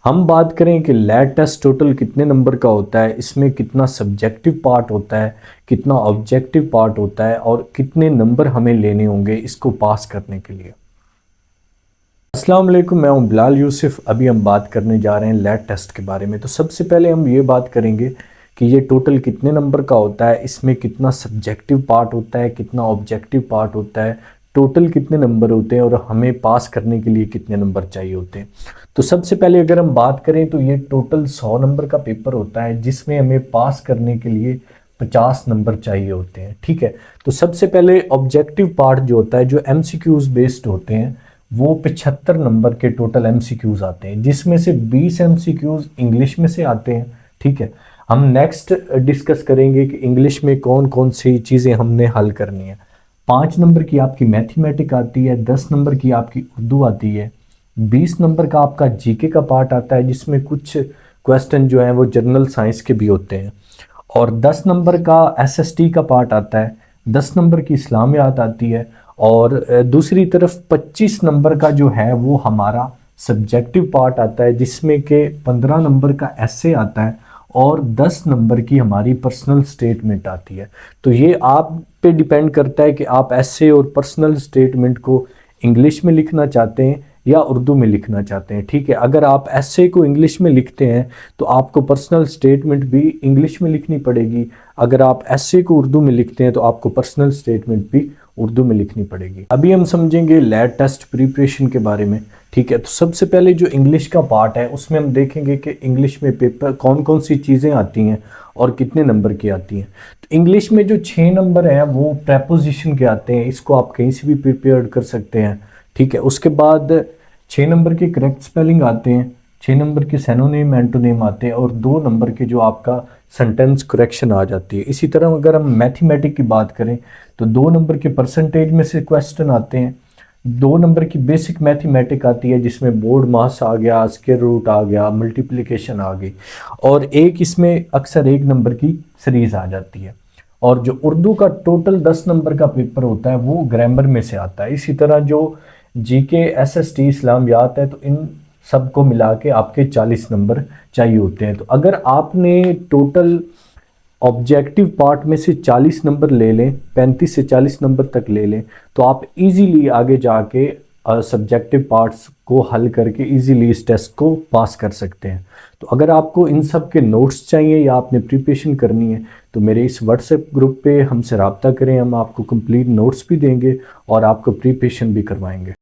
हम बात करें कि लैब टेस्ट टोटल कितने नंबर का होता है, इसमें कितना सब्जेक्टिव पार्ट होता है, कितना ऑब्जेक्टिव पार्ट होता है और कितने नंबर हमें लेने होंगे इसको पास करने के लिए। अस्सलाम वालेकुम, मैं हूं बिलाल यूसुफ। अभी हम बात करने जा रहे हैं लैब टेस्ट के बारे में। तो सबसे पहले हम ये बात करेंगे कि ये टोटल कितने नंबर का होता है, इसमें कितना सब्जेक्टिव पार्ट होता है, कितना ऑब्जेक्टिव पार्ट होता है, टोटल कितने नंबर होते हैं और हमें पास करने के लिए कितने नंबर चाहिए होते हैं। तो सबसे पहले अगर हम बात करें तो ये टोटल 100 नंबर का पेपर होता है जिसमें हमें पास करने के लिए 50 नंबर चाहिए होते हैं। ठीक है, तो सबसे पहले ऑब्जेक्टिव पार्ट जो होता है, जो एमसीक्यूज बेस्ड होते हैं, वो 75 नंबर के टोटल एमसीक्यूज आते हैं, जिसमें से 20 एमसीक्यूज इंग्लिश में से आते हैं। ठीक है, हम नेक्स्ट डिस्कस करेंगे कि इंग्लिश में कौन कौन सी चीज़ें हमने हल करनी है। 5 नंबर की आपकी मैथमेटिक आती है, 10 नंबर की आपकी उर्दू आती है, 20 नंबर का आपका जीके का पार्ट आता है जिसमें कुछ क्वेश्चन जो हैं वो जनरल साइंस के भी होते हैं, और 10 नंबर का एसएसटी का पार्ट आता है, 10 नंबर की इस्लामियात आती है, और दूसरी तरफ 25 नंबर का जो है वो हमारा सब्जेक्टिव पार्ट आता है जिसमें के 15 नंबर का एसे आता है और 10 नंबर की हमारी पर्सनल स्टेटमेंट आती है। तो ये आप पे डिपेंड करता है कि आप एसे और पर्सनल स्टेटमेंट को इंग्लिश में लिखना चाहते हैं या उर्दू में लिखना चाहते हैं। ठीक है, अगर आप एसे को इंग्लिश में लिखते हैं तो आपको पर्सनल स्टेटमेंट भी इंग्लिश में लिखनी पड़ेगी। अगर आप एसे को उर्दू में लिखते हैं तो आपको पर्सनल स्टेटमेंट भी उर्दू में लिखनी पड़ेगी। अभी हम समझेंगे लैब टेस्ट प्रिपरेशन के बारे में। ठीक है, तो सबसे पहले जो इंग्लिश का पार्ट है उसमें हम देखेंगे कि इंग्लिश में पेपर कौन कौन सी चीज़ें आती हैं और कितने नंबर की आती हैं। तो इंग्लिश में जो 6 नंबर हैं वो प्रेपोजिशन के आते हैं, इसको आप कहीं से भी प्रिपेयर कर सकते हैं। ठीक है, उसके बाद 6 नंबर के करेक्ट स्पेलिंग आते हैं, 6 नंबर के सेनोनिम एंटोनिम आते हैं, और 2 नंबर के जो आपका सेंटेंस करेक्शन आ जाती है। इसी तरह अगर हम मैथमेटिक की बात करें तो 2 नंबर के परसेंटेज में से क्वेश्चन आते हैं, 2 नंबर की बेसिक मैथमेटिक आती है जिसमें बोर्ड मास आ गया, स्क्वायर रूट आ गया, मल्टीप्लिकेशन आ गई, और एक इसमें अक्सर 1 नंबर की सीरीज आ जाती है। और जो उर्दू का टोटल 10 नंबर का पेपर होता है वो ग्रामर में से आता है। इसी तरह जो जीके एसएसटी इस्लामियात है तो इन सबको मिला के आपके 40 नंबर चाहिए होते हैं। तो अगर आपने टोटल ऑब्जेक्टिव पार्ट में से 40 नंबर ले लें, 35 से 40 नंबर तक ले लें, तो आप इजीली आगे जाके सब्जेक्टिव पार्ट्स को हल करके इजीली इस टेस्ट को पास कर सकते हैं। तो अगर आपको इन सब के नोट्स चाहिए या आपने प्रिपरेशन करनी है तो मेरे इस व्हाट्सएप ग्रुप पे हमसे रब्ता करें, हम आपको कंप्लीट नोट्स भी देंगे और आपको प्रिपरेशन भी करवाएंगे।